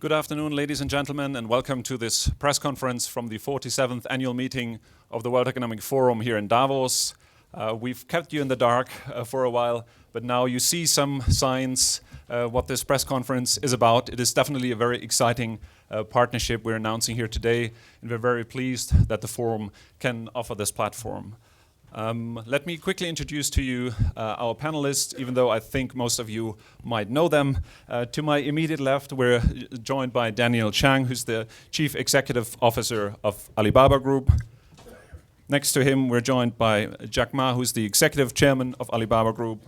Good afternoon, ladies and gentlemen, and welcome to this press conference from the 47th annual meeting of the World Economic Forum here in Davos. We've kept you in the dark for a while, but now you see some signs what this press conference is about. It is definitely a very exciting partnership we're announcing here today, and we're very pleased that the forum can offer this platform. Let me quickly introduce to you our panelists, even though I think most of you might know them. To my immediate left, we're joined by Daniel Chang, who's the Chief Executive Officer of Alibaba Group. Next to him, we're joined by Jack Ma, who's the Executive Chairman of Alibaba Group.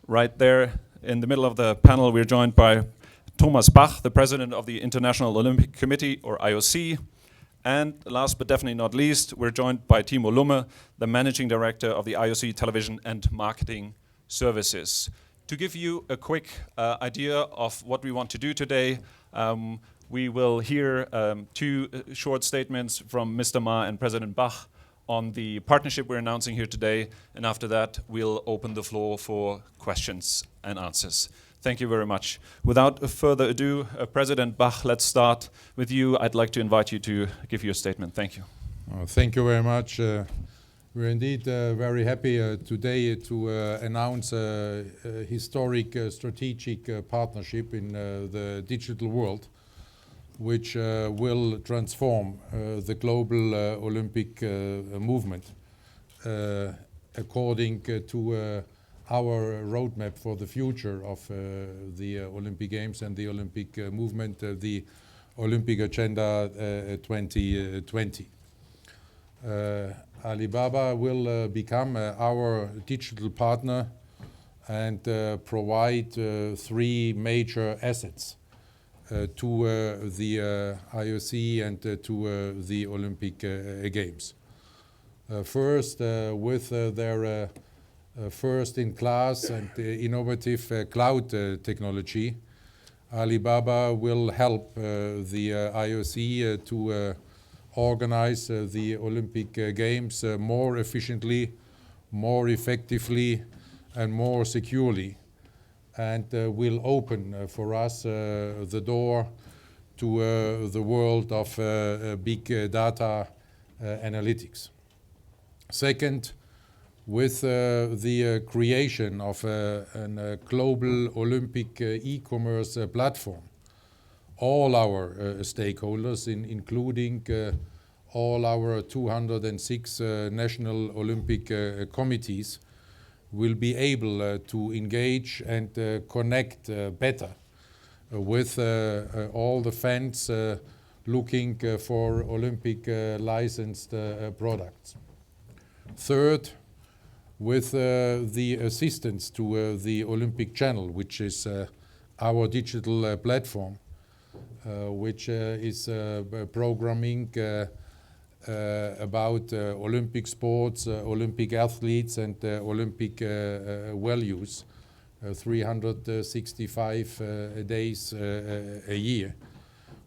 Right there in the middle of the panel, we're joined by Thomas Bach, the President of the International Olympic Committee, or IOC. And last but definitely not least, we're joined by Timo Lumme, the Managing Director of the IOC Television and Marketing Services. To give you a quick idea of what we want to do today, we will hear two short statements from Mr. Ma and President Bach on the partnership we're announcing here today, and after that we'll open the floor for questions and answers. Thank you very much. Without further ado, President Bach, let's start with you. I'd like to invite you to give your statement. Thank you. Thank you very much. We're indeed very happy today to announce a historic strategic partnership in the digital world, which will transform the global Olympic movement according to our roadmap for the future of the Olympic Games and the Olympic movement, the Olympic Agenda 2020. Alibaba will become our digital partner and provide three major assets to the IOC and to the Olympic Games. First, with their first-in-class and innovative cloud technology, Alibaba will help the IOC to organize the Olympic Games more efficiently, more effectively, and more securely, and will open for us the door to the world of big data analytics. Second, with the creation of a global Olympic e-commerce platform, all our stakeholders, including all our 206 national Olympic committees, will be able to engage and connect better with all the fans looking for Olympic licensed products. Third, with the assistance to the Olympic Channel, which is our digital platform, which is programming about Olympic sports, Olympic athletes, and Olympic values, 365 days a year.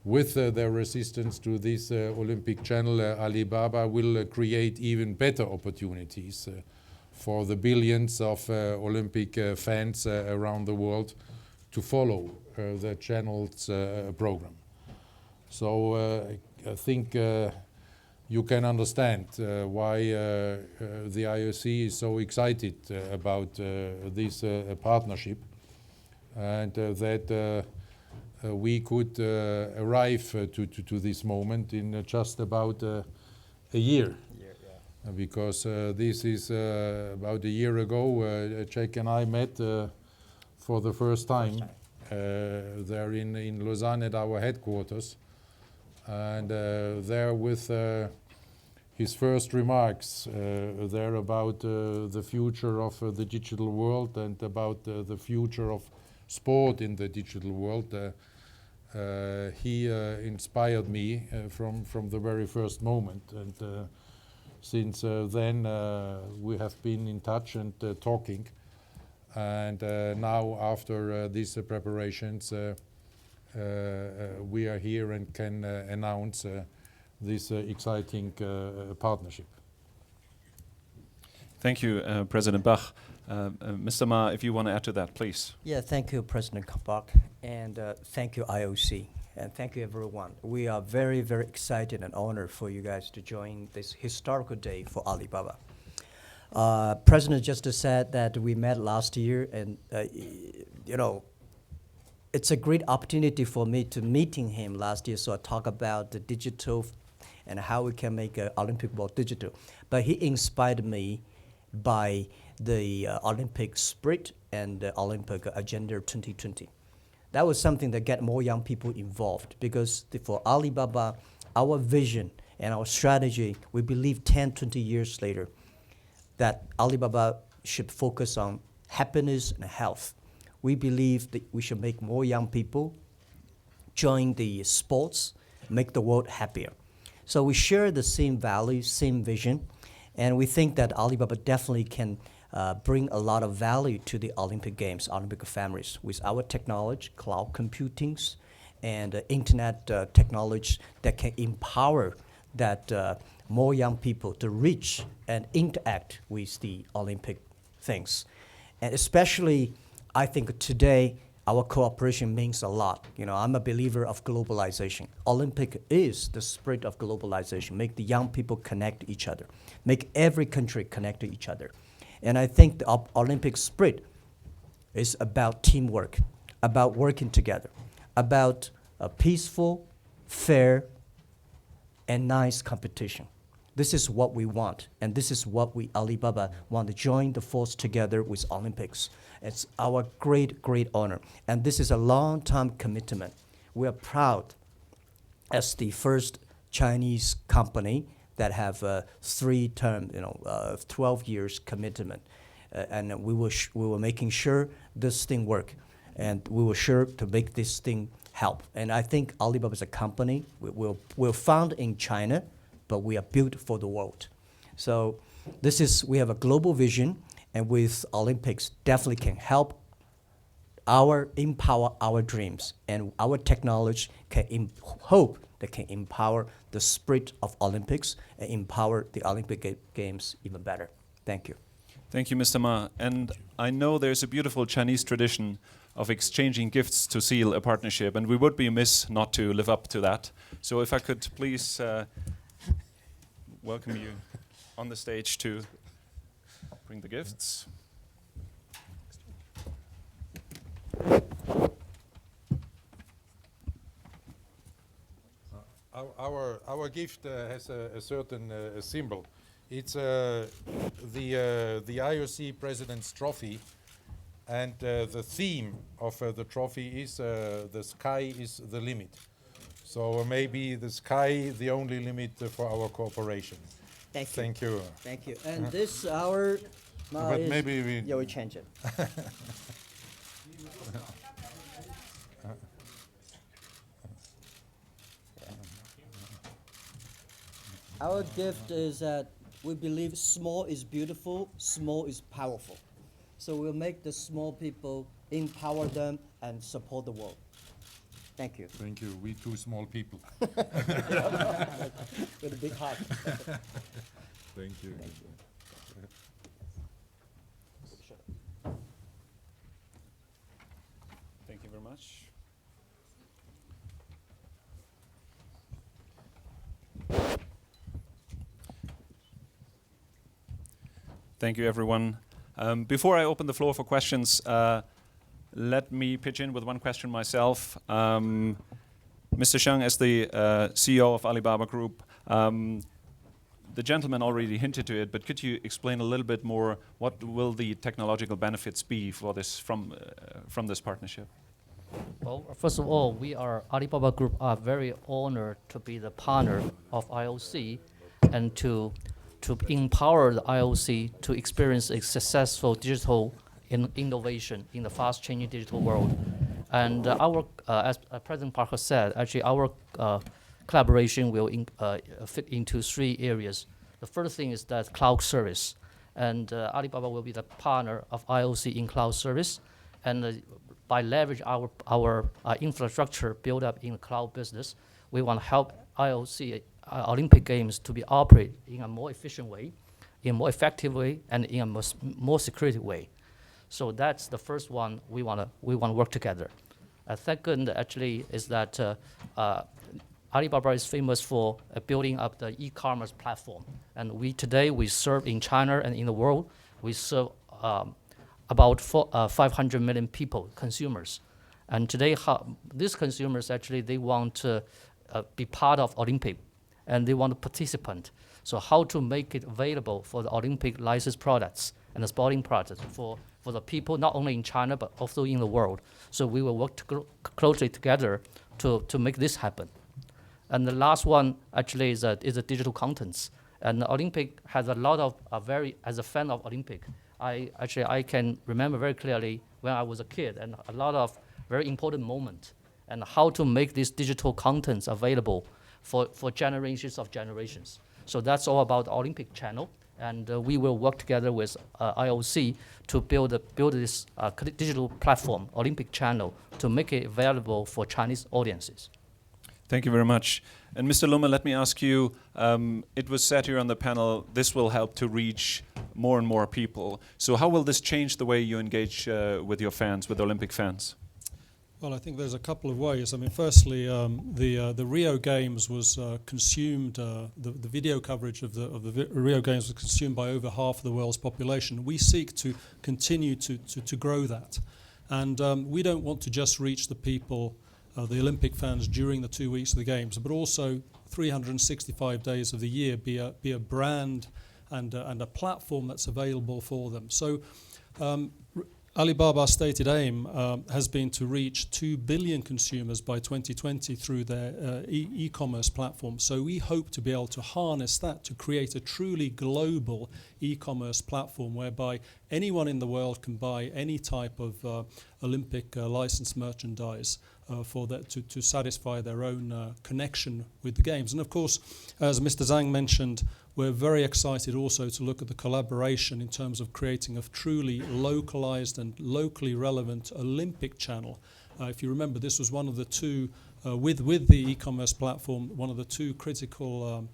With their assistance to this Olympic Channel, Alibaba will create even better opportunities for the billions of Olympic fans around the world to follow the channel's program. So I think you can understand why the IOC is so excited about this partnership, and that we could arrive to this moment in just about a year. Because this is about a year ago, Jack and I met for the first time there in Lausanne at our headquarters, and there with his first remarks there about the future of the digital world and about the future of sport in the digital world. He inspired me from the very first moment, and since then we have been in touch and talking, and now after these preparations we are here and can announce this exciting partnership. Thank you, President Bach. Mr. Ma, if you want to add to that, please. Yeah, thank you, President Bach, and thank you, IOC. and thank you, everyone. We are very, very excited and honored for you guys to join this historical day for Alibaba. President just said that we met last year, and you know, it's a great opportunity for me to meeting him last year. So I talk about the digital and how we can make Olympic more digital. But he inspired me by the Olympic spirit and the Olympic Agenda 2020. That was something that get more young people involved, because for Alibaba, our vision and our strategy, we believe 10, 20 years later, that Alibaba should focus on happiness and health. We believe that we should make more young people join the sports, make the world happier. So we share the same values, same vision, and we think that Alibaba definitely can bring a lot of value to the Olympic Games, Olympic families, with our technology, cloud computing, and internet technology that can empower that more young people to reach and interact with the Olympic things. And especially, I think today, our cooperation means a lot. You know, I'm a believer of globalization. Olympic is the spirit of globalization. Make the young people connect to each other. Make every country connect to each other. And I think the Olympic spirit is about teamwork, about working together, about a peaceful, fair, and nice competition. This is what we want, and this is what we, Alibaba, want to join the force together with Olympics. It's our great, great honor. And this is a long-time commitment. We are proud as the first Chinese company that have a 12 years commitment. And we were making sure this thing work. And we were sure to make this thing help. And I think Alibaba is a company. We're found in China, but we are built for the world. So we have a global vision, and with Olympics definitely can help empower our dreams, and our technology can hope that can empower the spirit of Olympics and empower the Olympic Games even better. Thank you. Thank you, Mr. Ma. And I know there's a beautiful Chinese tradition of exchanging gifts to seal a partnership, and we would be amiss not to live up to that. So if I could please welcome you on the stage to bring the gifts. Our gift has a certain symbol. It's the IOC President's Trophy, and the theme of the trophy is the sky is the limit. So maybe the sky the only limit for our cooperation. Thank you. Thank you. And this our But maybe we change it. Our gift is that we believe small is beautiful, small is powerful. So we'll make the small people, empower them, and support the world. Thank you. Thank you. We two small people. With a big heart. Thank you. Thank you. Thank you very much. Thank you, everyone. Before I open the floor for questions, let me pitch in with one question myself. Mr. Sheng, as the CEO of Alibaba Group, the gentleman already hinted to it, but could you explain a little bit more what will the technological benefits be for this from this partnership? Well, first of all, we Alibaba Group are very honored to be the partner of IOC and to empower the IOC to experience a successful digital innovation in the fast-changing digital world. And as President Parker said, actually our collaboration will fit into 3 areas. The first thing is that cloud service. And Alibaba will be the partner of IOC in cloud service. And by leveraging our infrastructure built up in the cloud business, we want to help IOC Olympic Games to be operated in a more efficient way, in a more effective way, and in a more security way. So that's the first one we want to work together. Second, actually, is that Alibaba is famous for building up the e-commerce platform. And today we serve in China and in the world, we serve about 500 million people, consumers. And today, these consumers actually, they want to be part of Olympic, and they want to participate. So how to make it available for the Olympic licensed products and the sporting products for the people, not only in China, but also in the world. So we will work closely together to make this happen. And the last one actually is a digital contents. And the Olympic has a lot of as a fan of Olympic, I can remember very clearly when I was a kid, and a lot of very important moments, and how to make these digital contents available for generations of generations. So that's all about the Olympic channel, and we will work together with IOC to build this digital platform, Olympic channel, to make it available for Chinese audiences. Thank you very much. And Mr. Lumme, let me ask you, it was said here on the panel, this will help to reach more and more people. So how will this change the way you engage with your fans, with Olympic fans? Well, I think there's a couple of ways. I mean, firstly, the Rio Games was consumed. The video coverage of the Rio Games was consumed by over half of the world's population. We seek to continue to grow that, and we don't want to just reach the people, the Olympic fans, during the 2 weeks of the Games, but also 365 days of the year be a brand and a platform that's available for them. So. Alibaba's stated aim has been to reach 2 billion consumers by 2020 through their e-commerce platform. So we hope to be able to harness that to create a truly global e-commerce platform whereby anyone in the world can buy any type of Olympic licensed merchandise to satisfy their own connection with the Games. And of course, as Mr. Zhang mentioned, we're very excited also to look at the collaboration in terms of creating a truly localized and locally relevant Olympic channel. If you remember, this was one of the two, with the e-commerce platform, one of the two critical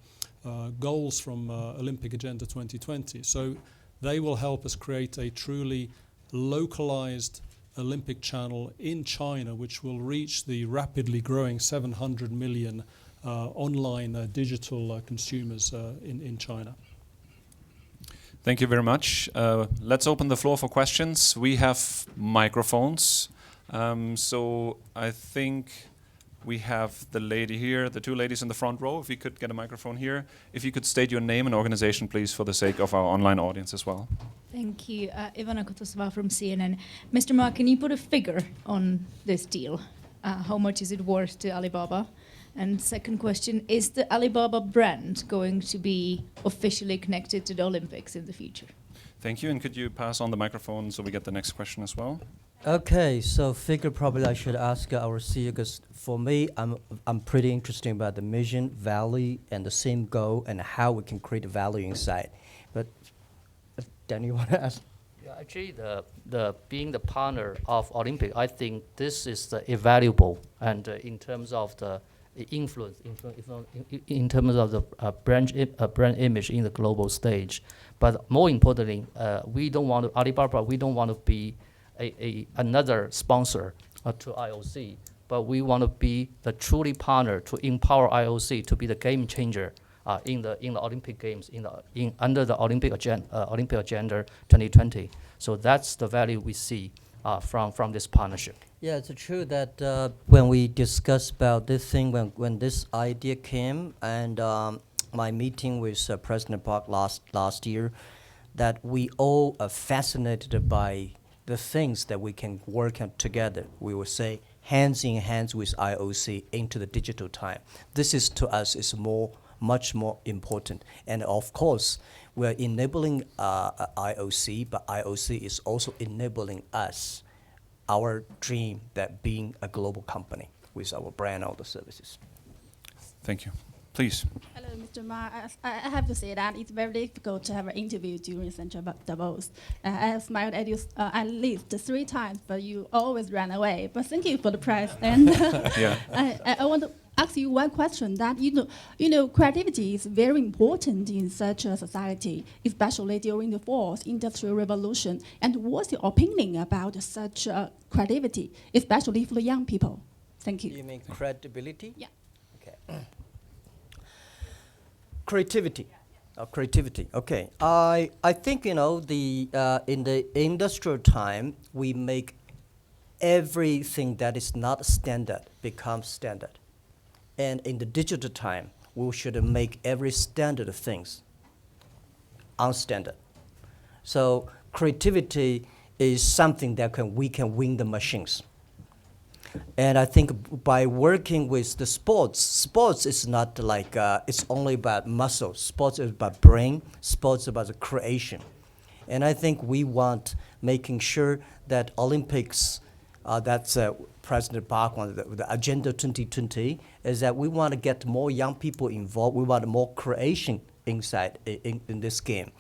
goals from Olympic Agenda 2020. So they will help us create a truly localized Olympic channel in China, which will reach the rapidly growing 700 million online digital consumers in China. Thank you very much. Let's open the floor for questions. We have microphones. So I think we have the lady here, the two ladies in the front row. If you could get a microphone here. If you could state your name and organization, please, for the sake of our online audience as well. Thank you. Ivana Kotosova from CNN. Mr. Ma, can you put a figure on this deal? How much is it worth to Alibaba? And second question, is the Alibaba brand going to be officially connected to the Olympics in the future? Thank you, and could you pass on the microphone so we get the next question as well? Okay, so figure probably I should ask our CEO, because for me, I'm pretty interested about the mission, value, and the same goal, and how we can create value inside. But Dan, you want to ask? Yeah, actually, the being the partner of Olympic, I think this is invaluable, and in terms of the influence in terms of the brand image in the global stage. But more importantly, we don't want to, Alibaba, we don't want to be another sponsor to IOC, but we want to be the truly partner to empower IOC to be the game changer in the Olympic Games under the Olympic Agenda 2020. So that's the value we see from this partnership. Yeah, it's true that when we discussed about this thing, when this idea came, and my meeting with President Park last year, that we all are fascinated by the things that we can work on together. We will say hands in hands with IOC into the digital time. This is to us is much more important. And of course, we're enabling IOC, but IOC is also enabling us, our dream that being a global company with our brand, all the services. Thank you. Please. Hello, Mr. Ma. I have to say that it's very difficult to have an interview during Central Davos. I have smiled at you at least 3 times, but you always ran away. But thank you for the prize. And Yeah. I ask you one question that creativity is very important in such a society, especially during the fourth industrial revolution. And what's your opinion about such creativity, especially for the young people? Thank you. You mean credibility? Yeah. Okay. Creativity. Creativity. Okay. I think in the industrial time we make everything that is not standard become standard, and in the digital time we should make every standard things unstandard. So creativity is something that we can win the machines. And I think by working with the sports is not like it's only about muscle. Sports is about brain. Sports is about the creation. And I think we want making sure that Olympics, that's President Park wanted, the Agenda 2020, is that we want to get more young people involved. We want more creation inside in this game.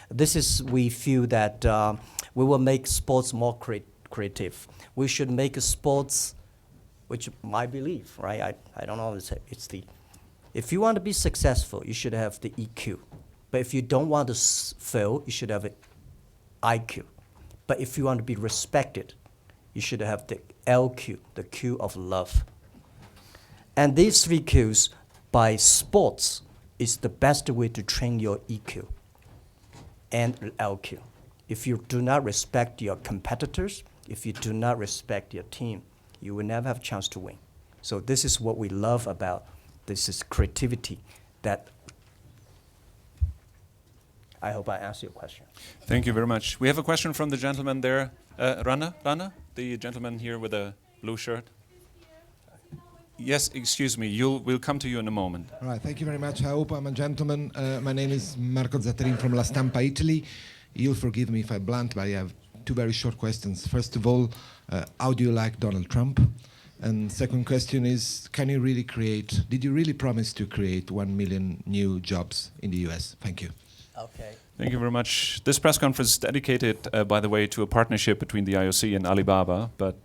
This is, we feel that we will make sports more creative. We should make sports, which my belief, right? I don't know, it's the, if you want to be successful, you should have the EQ. But if you don't want to fail, you should have an IQ. But if you want to be respected, you should have the LQ, the Q of love. And these 3 Qs by sports is the best way to train your EQ and LQ. If you do not respect your competitors, if you do not respect your team, you will never have a chance to win. So this is what we love about this is creativity. That I hope I answered your question. Thank you very much. We have a question from the gentleman there. Rana, the gentleman here with a blue shirt. Yes, excuse me. We'll come to you in a moment. All right, thank you very much. I hope I'm a gentleman. My name is Marco Zatterin from La Stampa, Italy. You'll forgive me if I'm blunt, but I have 2 very short questions. First of all, how do you like Donald Trump? And second question is, did you really promise to create 1 million new jobs in the US? Thank you. Okay. Thank you very much. This press conference is dedicated, by the way, to a partnership between the IOC and Alibaba, but...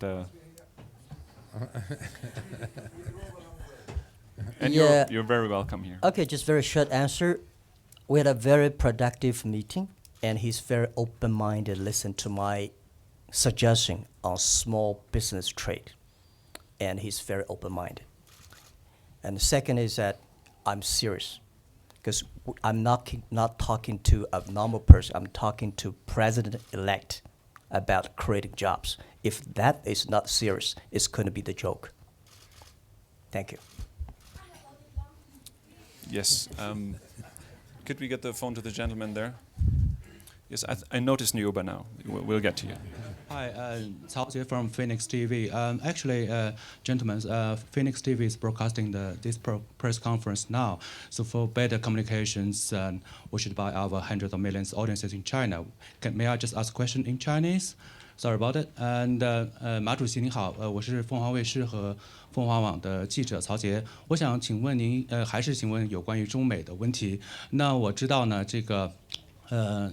and you're very welcome here. Okay, just very short answer. We had a very productive meeting, and he's very open-minded, listen to my suggestion on small business trade, and he's very open-minded. And the second is that I'm serious, because I'm not talking to a normal person. I'm talking to President-elect about creating jobs. If that is not serious, it's going to be the joke. Thank you. Yes. Could we get the phone to the gentleman there? Yes, I noticed you by now. We'll get to you. Hi, Cao Jie from Phoenix TV. Actually, gentlemen, Phoenix TV is broadcasting this press conference now. So for better communications, we should buy our hundreds of millions audiences in China. May I just ask a question in Chinese? Sorry about it. And 马主席你好，我是凤凰卫视和凤凰网的记者曹杰。我想请问您，还是请问有关于中美的问题。那我知道呢，这个。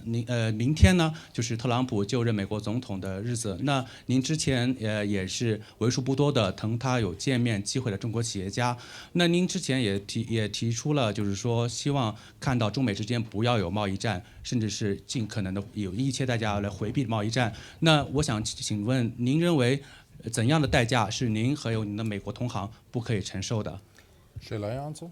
明天呢，就是特朗普就任美国总统的日子。那您之前也是为数不多的同他有见面机会的中国企业家。那您之前也提出了，就是说希望看到中美之间不要有贸易战，甚至是尽可能的有一切代价来回避贸易战。那我想请问，您认为怎样的代价是您还有您的美国同行不可以承受的？ Shall I answer?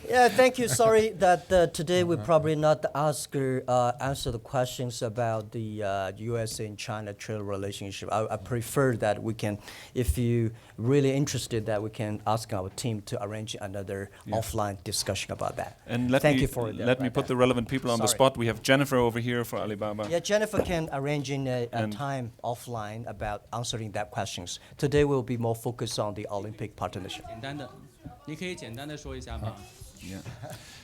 Yeah, thank you. Sorry that today we probably not answer the questions about the U.S. and China trade relationship. I prefer that we can, if you really interested, that we can ask our team to arrange another offline discussion about that. And thank you for let me put the relevant people on the spot. We have Jennifer over here for Alibaba. Yeah, Jennifer can arrange in a time offline about answering that questions. Today we'll be more focused on the Olympic partnership. 简单的，你可以简单的说一下吗？ Yeah.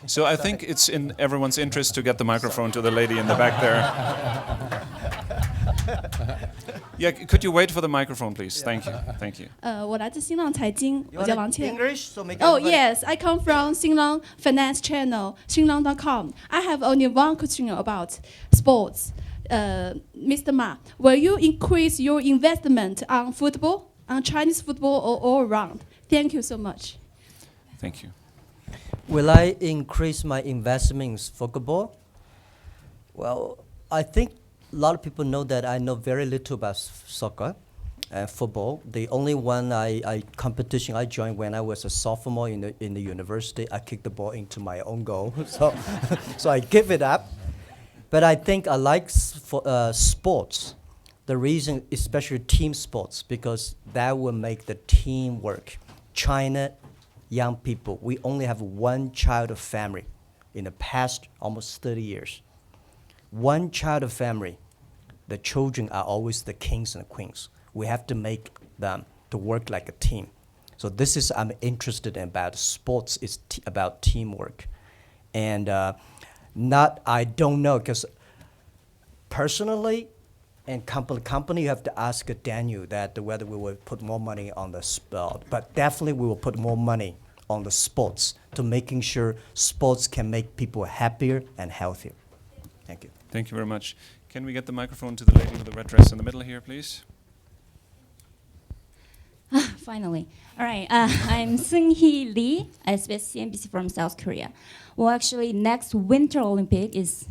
So I think it's in everyone's interest to get the microphone to the lady in the back there. Yeah, could you wait for the microphone, please? Thank you. Thank you. 我来自新浪财经，我叫王倩。 English, so make Oh everybody- yes, I come from Xinlang Finance Channel, Xinlang.com. I have only one question about sports. Mr. Ma, will you increase your investment on football on Chinese football all around. Thank you so much. Thank you. Will I increase my investment in football? Well, I think a lot of people know that I know very little about soccer and football. The only one competition I joined when I was a sophomore in the university, I kicked the ball into my own goal, so so I give it up. But I think I like sports. The reason, especially team sports, because that will make the team work. China, young people, we only have one child of family in the past almost 30 years. One child of family, the children are always the kings and queens. We have to make them to work like a team. So this is I'm interested in about sports. It's about teamwork, and I don't know because personally, and company you have to ask Daniel that whether we will put more money on the sport, but definitely we will put more money on the sports to making sure sports can make people happier and healthier. Thank you. Thank you very much. Can we get the microphone to the lady with the red dress in the middle here, please? Finally. All right. I'm Seung-hee Lee, SBS CNBC from South Korea. Well, actually, next Winter Olympic is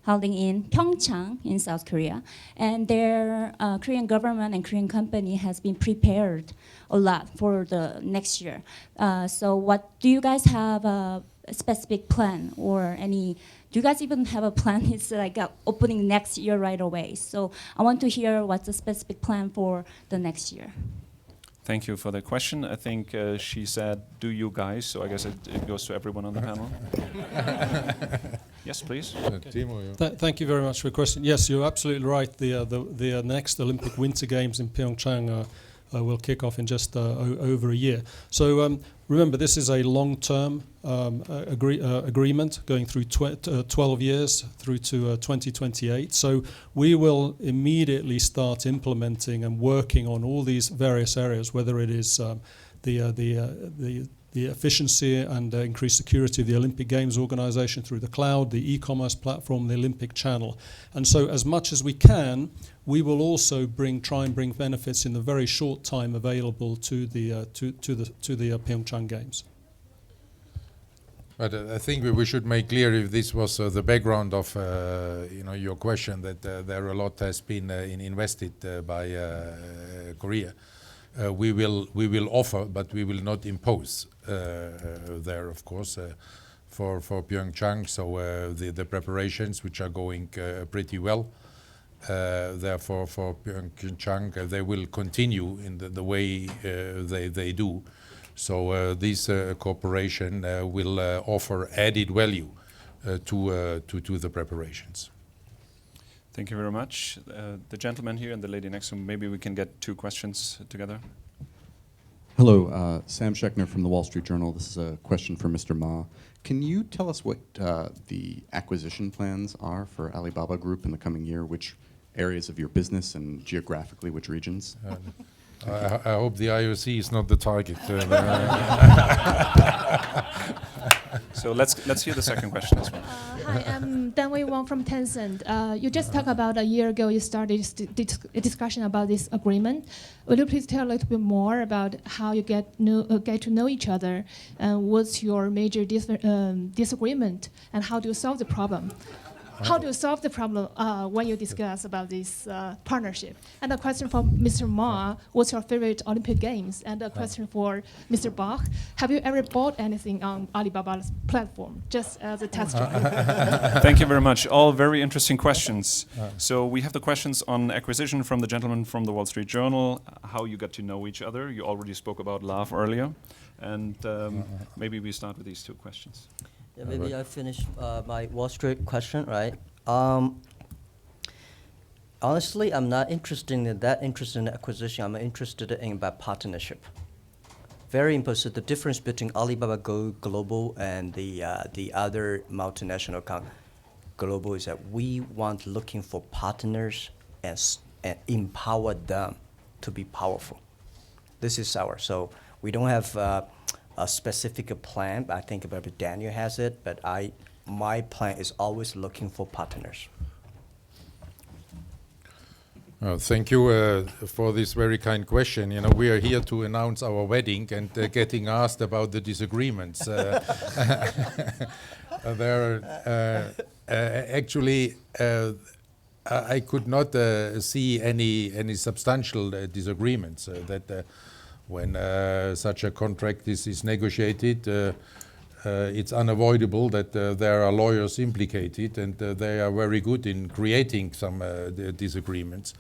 holding in Pyeongchang in South Korea. And their Korean government and Korean company has been prepared a lot for the next year. So what do you guys have a specific plan or any, do you guys even have a plan? It's like opening next year right away. So I want to hear what's the specific plan for the next year. Thank you for the question. I think she said, do you guys? So I guess it goes to everyone on the panel. Yes, please. Thank you very much for your question. Yes, you're absolutely right. The next Olympic Winter Games in Pyeongchang will kick off in just over a year. So remember, this is a long-term agreement going through 12 years through to 2028. So we will immediately start implementing and working on all these various areas, whether it is the efficiency and increased security of the Olympic Games organization through the cloud, the e-commerce platform, the Olympic channel. And so as much as we can, we will also try and bring benefits in the very short time available to the Pyeongchang Games. But I think we should make clear, if this was the background of your question, that there a lot has been invested by Korea. We will offer, but we will not impose there, of course, for Pyeongchang. So the preparations, which are going pretty well, therefore for Pyeongchang, they will continue in the way they do. So this cooperation will offer added value to the preparations. Thank you very much. The gentleman here and the lady next to him, maybe we can get two questions together. Hello, Sam Schechner from the Wall Street Journal. This is a question for Mr. Ma. Can you tell us what the acquisition plans are for Alibaba Group in the coming year? Which areas of your business and geographically, which regions? I hope the IOC is not the target. So let's hear the second question as well. Hi, I'm Danwei Wang from Tencent. You just talked about a year ago you started a discussion about this agreement. Would you please tell a little bit more about how you get to know each other, and what's your major disagreement, and how do you solve the problem? How do you solve the problem when you discuss about this partnership? And a question for Mr. Ma, what's your favorite Olympic Games? And a question for Mr. Bach, have you ever bought anything on Alibaba's platform, just as a test drive? Thank you very much. All very interesting questions. So we have the questions on acquisition from the gentleman from the Wall Street Journal, how you got to know each other. You already spoke about love earlier. And maybe we start with these two questions. Yeah, maybe I finish my Wall Street question, right? Honestly, I'm not interested in acquisition. I'm interested in about partnership. Very important. The difference between Alibaba Global and the other multinational global is that we want looking for partners and empower them to be powerful. This is so we don't have a specific plan. I think maybe Daniel has it, but my plan is always looking for partners. Thank you for this very kind question. You know, we are here to announce our wedding and getting asked about the disagreements. Actually, I could not see any substantial disagreements. When such a contract is negotiated, it's unavoidable that there are lawyers implicated, and they are very good in creating some disagreements.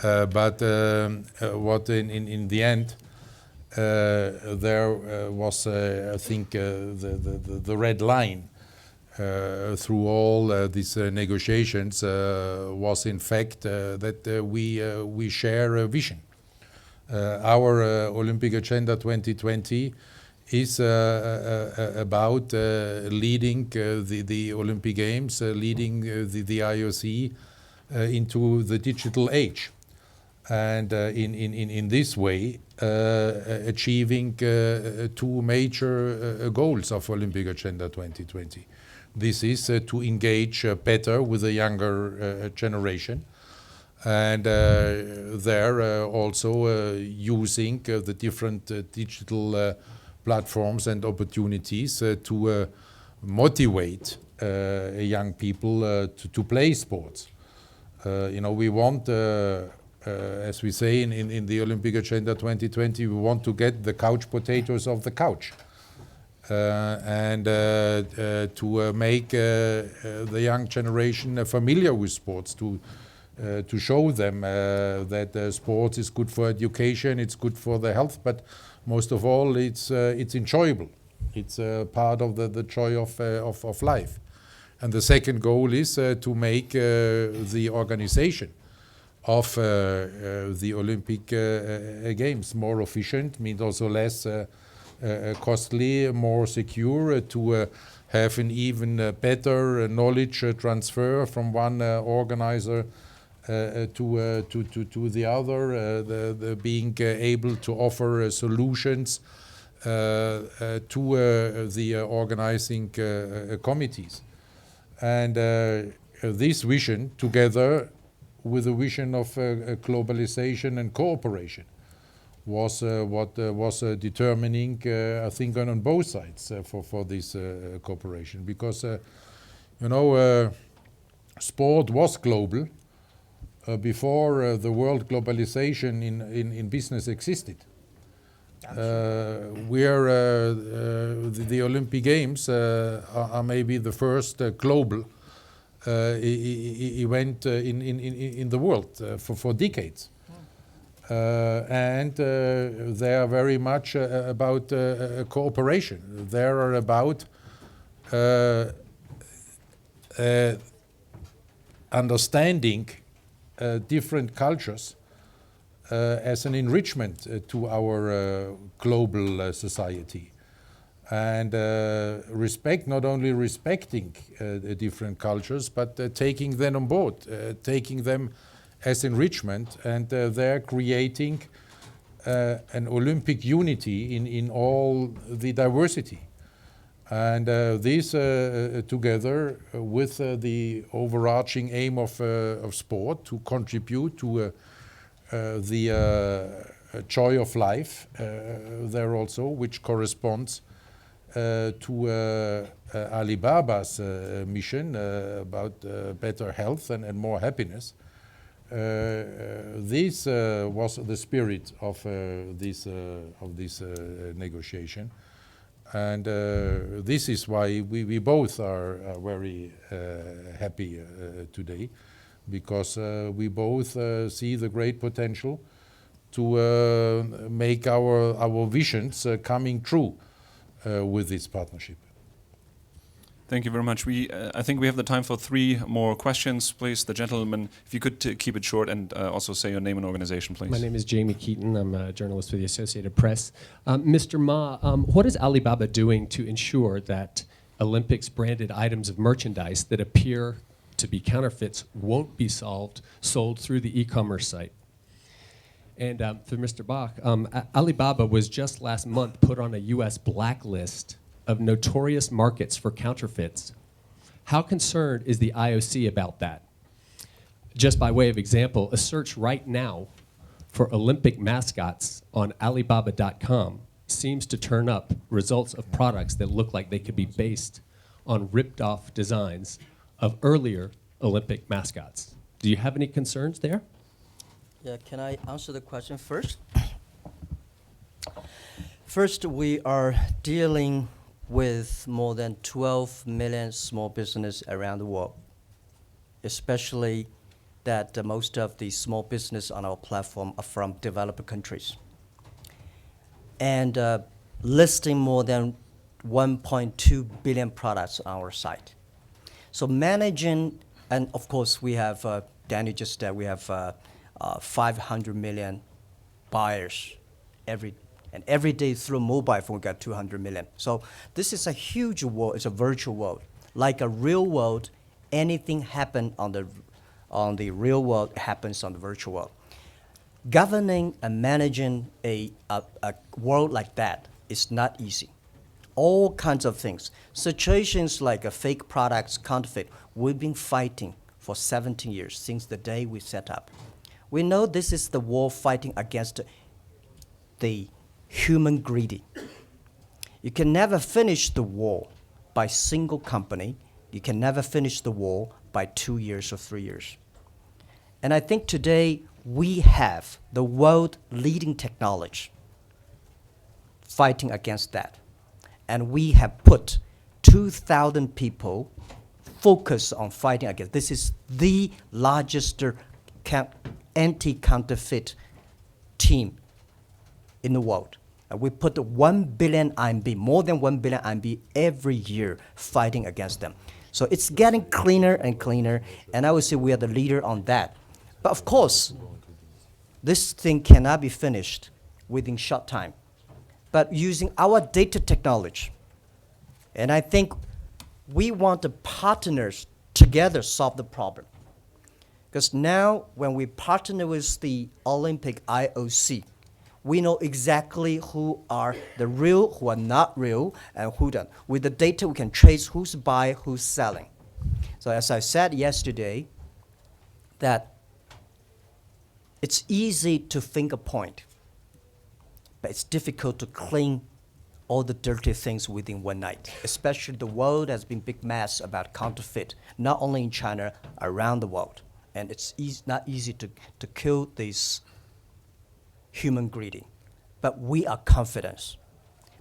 But what in the end there was, I think, the red line through all these negotiations was in fact that we share a vision. Our Olympic Agenda 2020 is about leading the Olympic Games, leading the IOC into the digital age, and in this way achieving two major goals of Olympic Agenda 2020. This is to engage better with the younger generation, and they're also using the different digital platforms and opportunities to motivate young people to play sports. You know, we want, as we say in the Olympic Agenda 2020, we want to get the couch potatoes off the couch. And to make the young generation familiar with sports, to show them that sports is good for education, it's good for their health, but most of all, it's enjoyable. It's part of the joy of life. And the second goal is to make the organization of the Olympic Games more efficient, means also less costly, more secure, to have an even better knowledge transfer from one organizer to the other, the being able to offer solutions to the organizing committees. And this vision, together with the vision of globalization and cooperation, was what was determining, I think, on both sides for this cooperation. Because, you know, sport was global before the world globalization in business existed. The Olympic Games are maybe the first global event in the world for decades. And they are very much about cooperation. They are about understanding different cultures as an enrichment to our global society. And not only respecting different cultures, but taking them on board, taking them as enrichment, and they're creating an Olympic unity in all the diversity. And this together with the overarching aim of sport to contribute to the joy of life there also, which corresponds to Alibaba's mission about better health and more happiness. This was the spirit of this negotiation, and this is why we both are very happy today, because we both see the great potential to make our visions coming true with this partnership. Thank you very much. I think we have the time for 3 more questions, please. The gentleman, if you could keep it short and also say your name and organization, please. My name is Jamie Keaton. I'm a journalist for the Associated Press. Mr. Ma, what is Alibaba doing to ensure that Olympics branded items of merchandise that appear to be counterfeits won't be sold through the e-commerce site? And for Mr. Bach, Alibaba was just last month put on a U.S. blacklist of notorious markets for counterfeits. How concerned is the IOC about that? just by way of example, a search right now for Olympic mascots on Alibaba.com seems to turn up results of products that look like they could be based on ripped-off designs of earlier Olympic mascots. Do you have any concerns there? Yeah, can I answer the question first? First, we are dealing with more than 12 million small businesses around the world, especially that most of the small business on our platform are from developed countries. And listing more than 1.2 billion products on our site. So managing, and of course we have, Danny just said, we have 500 million buyers every day through mobile phone we got 200 million. So this is a huge world, it's a virtual world. Like a real world, anything happen on the real world happens on the virtual world. Governing and managing a world like that is not easy. All kinds of things. Situations like fake products, counterfeit, we've been fighting for 17 years since the day we set up. We know this is the war fighting against the human greedy. You can never finish the war by single company. You can never finish the war by 2 years or 3 years. And I think today we have the world leading technology fighting against that. And we have put 2,000 people focused on fighting against. This is the largest anti-counterfeit team in the world. And we put 1 billion RMB, more than 1 billion RMB every year fighting against them. So it's getting cleaner and cleaner, and I would say we are the leader on that. But of course, this thing cannot be finished within short time. But using our data technology, and I think we want the partners together solve the problem. Because now when we partner with the Olympic IOC, we know exactly who are the real, who are not real, and who don't. With the data, we can trace who's buying, who's selling. So as I said yesterday, that it's easy to finger point, but it's difficult to clean all the dirty things within one night. Especially the world has been big mess about counterfeit, not only in China, around the world. And it's not easy to kill this human greedy. But we are confident.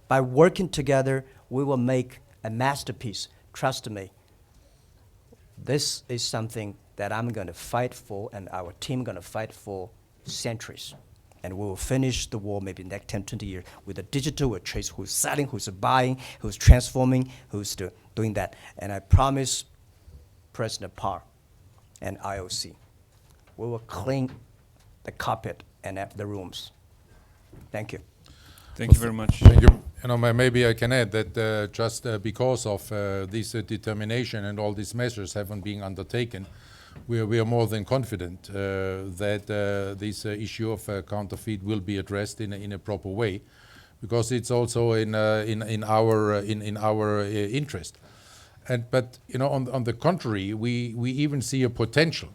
By working together, we will make a masterpiece. Trust me, this is something that I'm going to fight for and our team going to fight for centuries. And we will finish the war maybe next 10, 20 years with a digital, we'll trace who's selling, who's buying, who's transforming, who's doing that. And I promise President Park and IOC, we will clean the carpet and the rooms. Thank you. Thank you very much. Thank you. Maybe I can add that just because of this determination and all these measures haven't been undertaken, we are more than confident that this issue of counterfeit will be addressed in a proper way, because it's also in our interest. But on the contrary, we even see a potential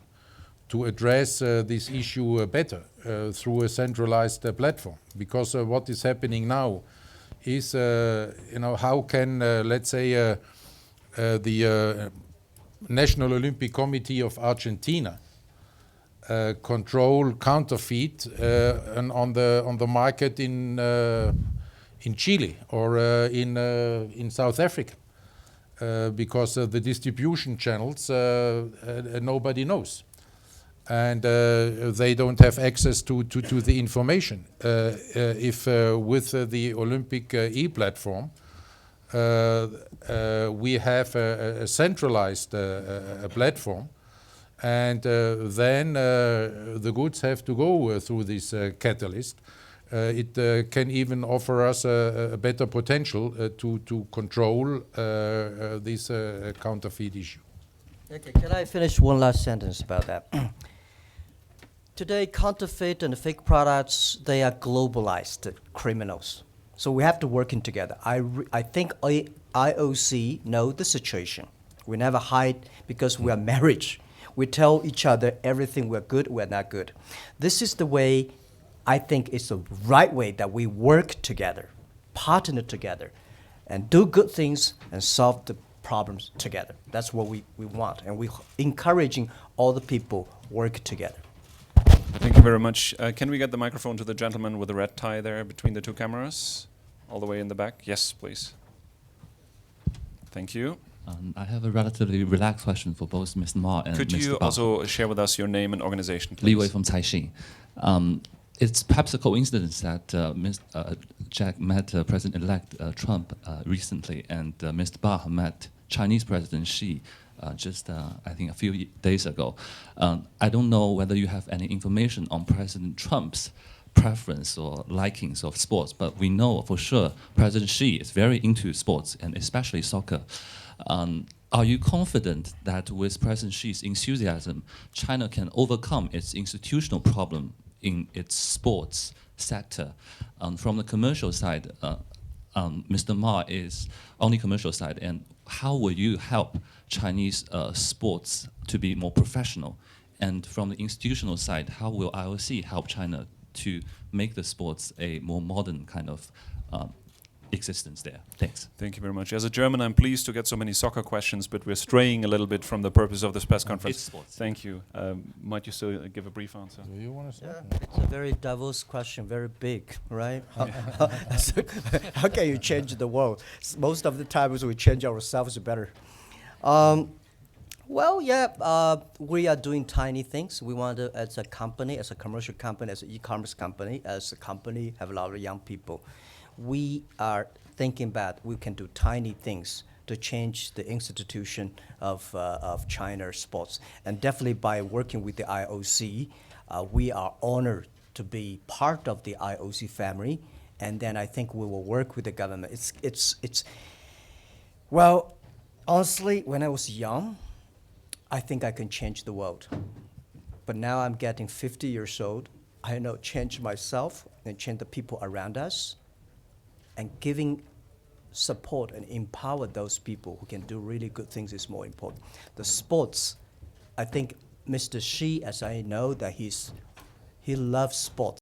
to address this issue better through a centralized platform. Because what is happening now is, how can let's say the National Olympic Committee of Argentina control counterfeit on the market in Chile or in South Africa, because the distribution channels nobody knows, and they don't have access to the information. If with the Olympic e-platform, we have a centralized platform, and then the goods have to go through this catalyst. It can even offer us a better potential to control this counterfeit issue. Okay, can I finish one last sentence about that? Today, counterfeit and fake products, they are globalized criminals. So we have to work in together. I think IOC know the situation. We never hide because we are married. We tell each other everything we're good, we're not good. This is the way I think it's the right way that we work together, partner together, and do good things and solve the problems together. That's what we want. And we're encouraging all the people work together. Thank you very much. Can we get the microphone to the gentleman with the red tie there between the two cameras? All the way in the back? Yes, please. Thank you. I have a relatively relaxed question for both Mr. Ma and Mr. Could you Ba. also share with us your name and organization, Li please? Wei from Caixin. It's perhaps a coincidence that Jack met President-elect Trump recently, and Mr. Ba met Chinese President Xi just, I think, a few days ago. I don't know whether you have any information on President Trump's preference or likings of sports, but we know for sure President Xi is very into sports, and especially soccer. Are you confident that with President Xi's enthusiasm, China can overcome its institutional problem in its sports sector? From the commercial side, Mr. Ma is on the commercial side, and how will you help Chinese sports to be more professional? And from the institutional side, how will IOC help China to make the sports a more modern kind of existence there? Thanks. Thank you very much. As a German, I'm pleased to get so many soccer questions, but we're straying a little bit from the purpose of this press conference. It's sports. Thank you. Might you still give a brief answer? Do you want to start? Yeah, it's a very diverse question, very big, right? How can you change the world? Most of the times we change ourselves better. Well, yeah, we are doing tiny things. We want to, as a company, as a commercial company, as an e-commerce company, as a company, have a lot of young people. We are thinking about we can do tiny things to change the institution of China sports. And definitely by working with the IOC, we are honored to be part of the IOC family. And then I think we will work with the government. Well, honestly, when I was young, I think I can change the world. But now I'm getting 50 years old. I know change myself and change the people around us. And giving support and empower those people who can do really good things is more important. The sports, I think Mr. Xi, as I know, that he loves sports.